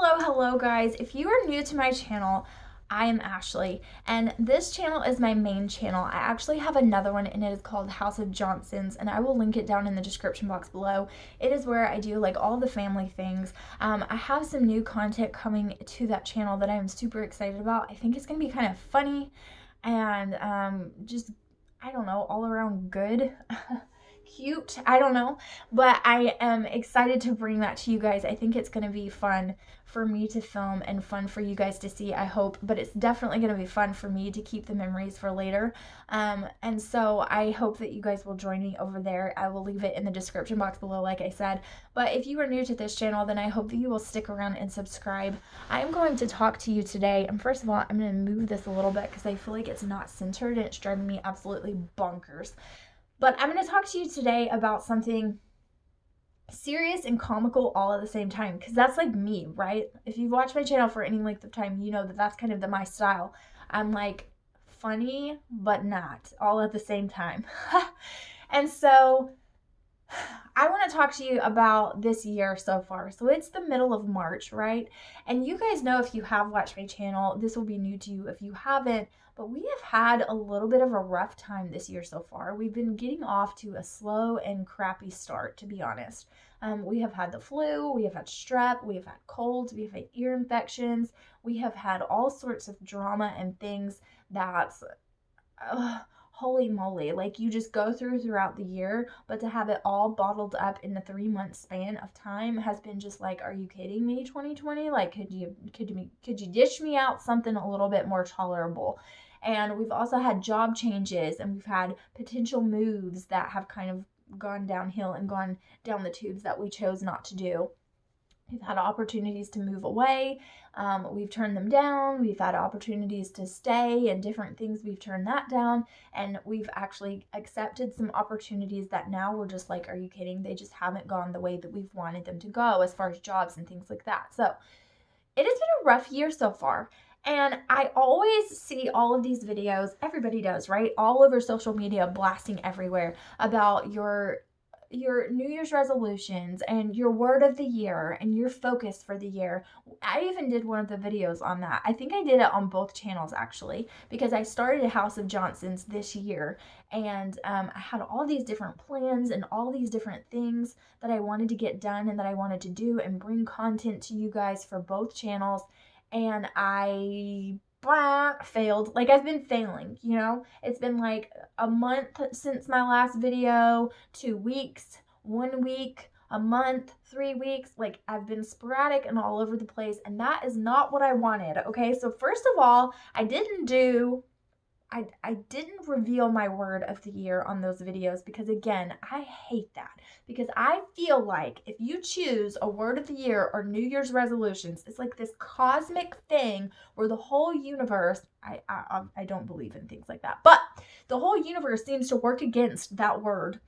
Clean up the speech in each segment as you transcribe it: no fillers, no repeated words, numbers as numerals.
Hello guys. If you are new to my channel, I am Ashley and this channel is my main channel. I actually have another one and it is called House of Johnsons and I will link it down in the description box below. It is where I do like all the family things. I have some new content coming to that channel that I'm super excited about. I think it's going to be kind of funny and just, I don't know, all around good. Cute, I don't know, but I am excited to bring that to you guys. I think it's going to be fun for me to film and fun for you guys to see, I hope, but it's definitely going to be fun for me to keep the memories for later. And so I hope that you guys will join me over there. I will leave it in the description box below, like I said. But if you are new to this channel, then I hope that you will stick around and subscribe. I am going to talk to you today, and first of all, I'm going to move this a little bit because I feel like it's not centered and it's driving me absolutely bonkers. But I'm going to talk to you today about something serious and comical all at the same time, because that's like me, right? If you've watched my channel for any length of time, you know that that's kind of my style. I'm like funny, but not all at the same time. And so I want to talk to you about this year so far. So it's the middle of March, right? And you guys know, if you have watched my channel, this will be new to you if you haven't, but we have had a little bit of a rough time this year so far. We've been getting off to a slow and crappy start, to be honest. We have had the flu, we have had strep, we have had colds, we have had ear infections, we have had all sorts of drama and things that, holy moly, like you just go throughout the year, but to have it all bottled up in a 3 month span of time has been just like, are you kidding me, 2020? Like, could you dish me out something a little bit more tolerable? And we've also had job changes and we've had potential moves that have kind of gone downhill and gone down the tubes that we chose not to do. We've had opportunities to move away. We've turned them down. We've had opportunities to stay and different things. We've turned that down. And we've actually accepted some opportunities that now we're just like, are you kidding? They just haven't gone the way that we've wanted them to go as far as jobs and things like that. So it has been a rough year so far. And I always see all of these videos, everybody does, right? All over social media, blasting everywhere about your New Year's resolutions and your word of the year and your focus for the year. I even did one of the videos on that. I think I did it on both channels actually, because I started a House of Johnsons this year and I had all these different plans and all these different things that I wanted to get done and that I wanted to do and bring content to you guys for both channels. And I failed. Like, I've been failing, you know? It's been like a month since my last video, 2 weeks, 1 week, a month, 3 weeks. Like, I've been sporadic and all over the place, and that is not what I wanted, okay? So first of all, I didn't reveal my word of the year on those videos because, again, I hate that. Because I feel like if you choose a word of the year or New Year's resolutions, it's like this cosmic thing where the whole universe, I don't believe in things like that, but the whole universe seems to work against that word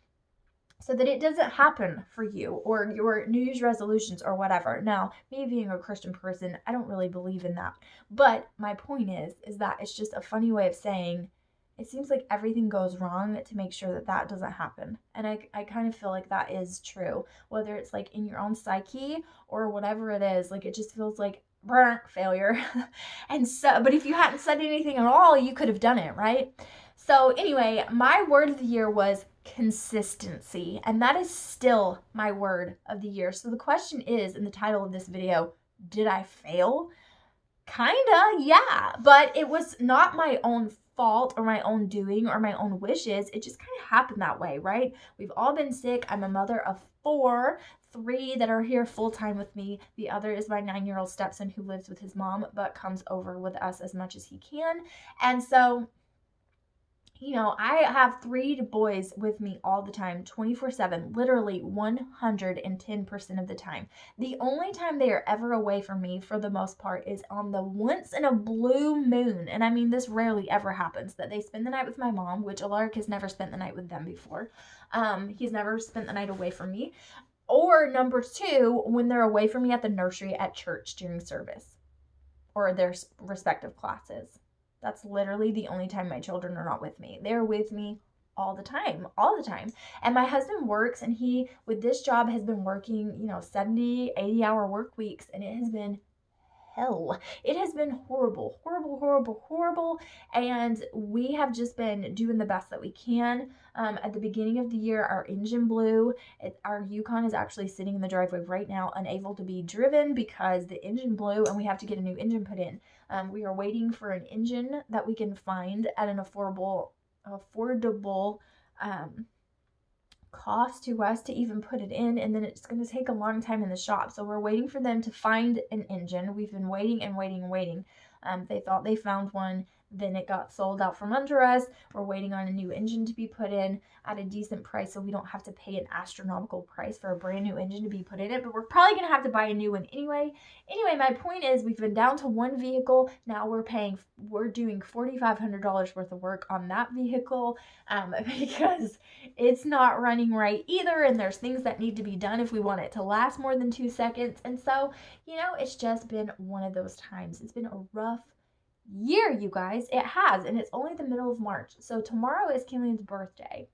so that it doesn't happen for you or your New Year's resolutions or whatever. Now, me being a Christian person, I don't really believe in that. But my point is that it's just a funny way of saying it seems like everything goes wrong to make sure that that doesn't happen. And I kind of feel like that is true, whether it's like in your own psyche or whatever it is. Like, it just feels like failure. And so, but if you hadn't said anything at all, you could have done it, right? So anyway, my word of the year was consistency, and that is still my word of the year. So the question is, in the title of this video, did I fail? Kinda, yeah, but it was not my own fault or my own doing or my own wishes. It just kind of happened that way, right? We've all been sick. I'm a mother of 4, 3 that are here full time with me. The other is my 9-year-old stepson who lives with his mom but comes over with us as much as he can. And so, you know, I have 3 boys with me all the time, 24/7, literally 110% of the time. The only time they are ever away from me, for the most part, is on the once in a blue moon. And I mean, this rarely ever happens, that they spend the night with my mom, which Alaric has never spent the night with them before. He's never spent the night away from me. Or number 2, when they're away from me at the nursery at church during service or their respective classes. That's literally the only time my children are not with me. They're with me all the time, all the time. And my husband works, and he, with this job, has been working, 70, 80-hour work weeks, and it has been hell. It has been horrible, horrible, horrible, horrible, and we have just been doing the best that we can. At the beginning of the year, our engine blew. Our Yukon is actually sitting in the driveway right now, unable to be driven because the engine blew and we have to get a new engine put in. We are waiting for an engine that we can find at an affordable cost to us to even put it in, and then it's going to take a long time in the shop. So we're waiting for them to find an engine. We've been waiting and waiting and waiting. They thought they found one, then it got sold out from under us. We're waiting on a new engine to be put in at a decent price so we don't have to pay an astronomical price for a brand new engine to be put in it, but we're probably going to have to buy a new one anyway. Anyway, my point is we've been down to one vehicle. Now we're doing $4,500 worth of work on that vehicle because it's not running right either, and there's things that need to be done if we want it to last more than 2 seconds. And so, it's just been one of those times. It's been a rough year, you guys. It has, and it's only the middle of March. So tomorrow is Killian's birthday.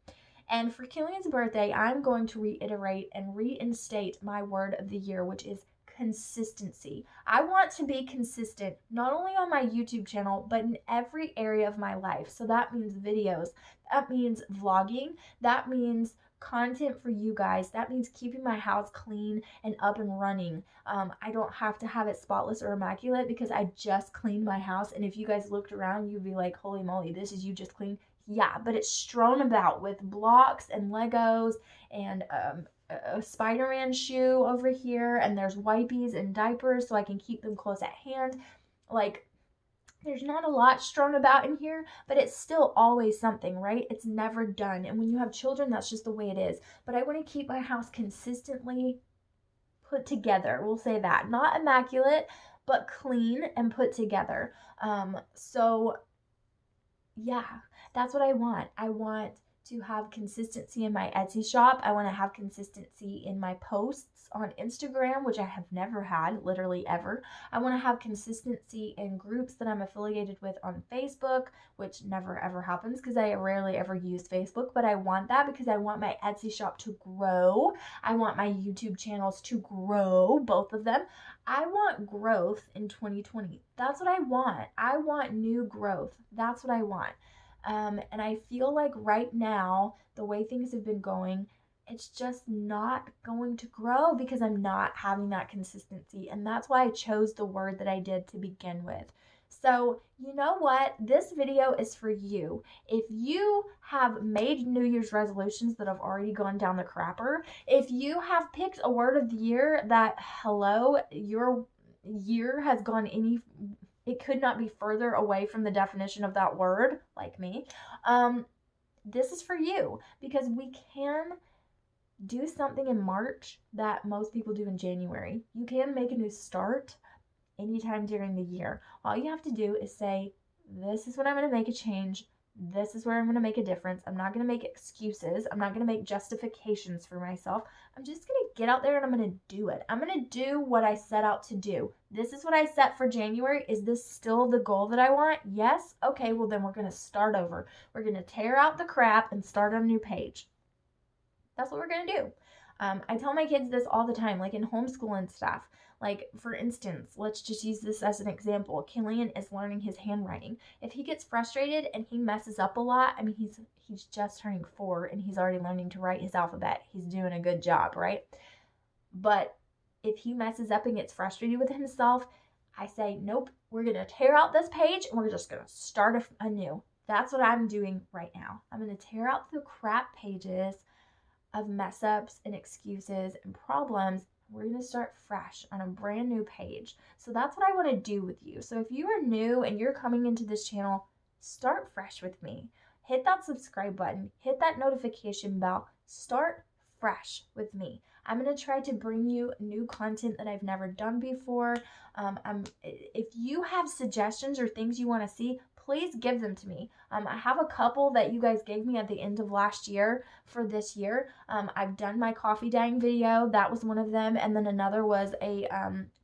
And for Killian's birthday, I'm going to reiterate and reinstate my word of the year, which is consistency. I want to be consistent, not only on my YouTube channel, but in every area of my life. So that means videos, that means vlogging, that means content for you guys, that means keeping my house clean and up and running. I don't have to have it spotless or immaculate because I just cleaned my house, and if you guys looked around, you'd be like, holy moly, this is you just cleaned. Yeah, but it's strewn about with blocks and Legos and a Spider-Man shoe over here, and there's wipies and diapers so I can keep them close at hand. Like, there's not a lot strewn about in here, but it's still always something, right? It's never done. And when you have children, that's just the way it is. But I want to keep my house consistently put together. We'll say that. Not immaculate, but clean and put together. So yeah, that's what I want. I want to have consistency in my Etsy shop. I want to have consistency in my posts on Instagram, which I have never had, literally ever. I want to have consistency in groups that I'm affiliated with on Facebook, which never ever happens because I rarely ever use Facebook, but I want that because I want my Etsy shop to grow. I want my YouTube channels to grow, both of them. I want growth in 2020. That's what I want. I want new growth. That's what I want. And I feel like right now, the way things have been going, it's just not going to grow because I'm not having that consistency. And that's why I chose the word that I did to begin with. So, you know what? This video is for you. If you have made New Year's resolutions that have already gone down the crapper, if you have picked a word of the year that, hello, your year has gone it could not be further away from the definition of that word, like me. This is for you because we can do something in March that most people do in January. You can make a new start anytime during the year. All you have to do is say, this is when I'm going to make a change. This is where I'm going to make a difference. I'm not going to make excuses. I'm not going to make justifications for myself. I'm just going to get out there and I'm going to do it. I'm going to do what I set out to do. This is what I set for January. Is this still the goal that I want? Yes? Okay, well then we're going to start over. We're going to tear out the crap and start on a new page. That's what we're going to do. I tell my kids this all the time, like in homeschool and stuff. Like, for instance, let's just use this as an example. Killian is learning his handwriting. If he gets frustrated and he messes up a lot, I mean, he's just turning 4 and he's already learning to write his alphabet. He's doing a good job, right? But if he messes up and gets frustrated with himself, I say, nope, we're going to tear out this page and we're just going to start anew. That's what I'm doing right now. I'm going to tear out the crap pages of mess ups and excuses and problems. We're going to start fresh on a brand new page. So that's what I want to do with you. So if you are new and you're coming into this channel, start fresh with me. Hit that subscribe button, hit that notification bell, start fresh with me. I'm going to try to bring you new content that I've never done before. If you have suggestions or things you want to see, please give them to me. I have a couple that you guys gave me at the end of last year for this year. I've done my coffee dyeing video. That was one of them. And then another was a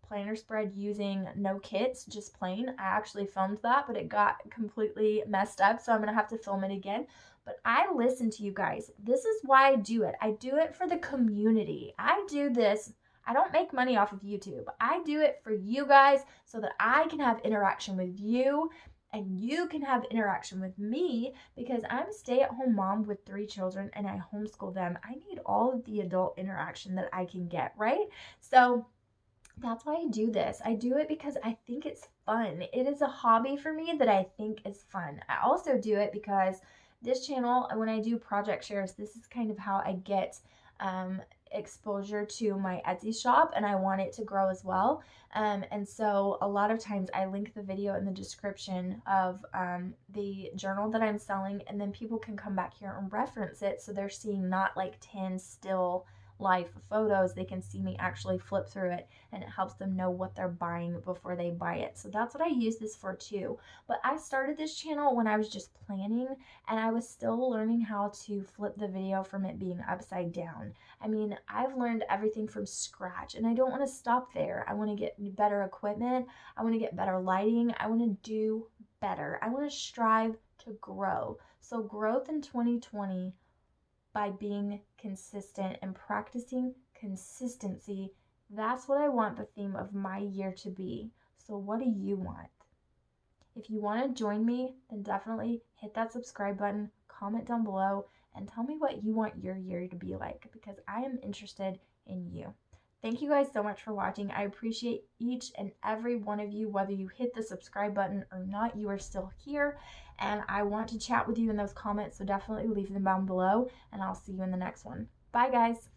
planner spread using no kits, just plain. I actually filmed that, but it got completely messed up. So I'm going to have to film it again. But I listen to you guys. This is why I do it. I do it for the community. I do this I don't make money off of YouTube. I do it for you guys so that I can have interaction with you and you can have interaction with me, because I'm a stay-at-home mom with 3 children and I homeschool them. I need all of the adult interaction that I can get, right? So that's why I do this. I do it because I think it's fun. It is a hobby for me that I think is fun. I also do it because this channel, when I do project shares, this is kind of how I get um, exposure to my Etsy shop, and I want it to grow as well. And so a lot of times I link the video in the description of the journal that I'm selling, and then people can come back here and reference it, so they're seeing not like 10 still life photos. They can see me actually flip through it, and it helps them know what they're buying before they buy it. So that's what I use this for too. But I started this channel when I was just planning, and I was still learning how to flip the video from it being upside down. I mean, I've learned everything from scratch, and I don't want to stop there. I want to get better equipment. I want to get better lighting. I want to do better. I want to strive to grow. So growth in 2020 by being consistent and practicing consistency. That's what I want the theme of my year to be. So what do you want? If you want to join me, then definitely hit that subscribe button, comment down below, and tell me what you want your year to be like, because I am interested in you. Thank you guys so much for watching. I appreciate each and every one of you. Whether you hit the subscribe button or not, you are still here, and I want to chat with you in those comments, so definitely leave them down below, and I'll see you in the next one. Bye, guys.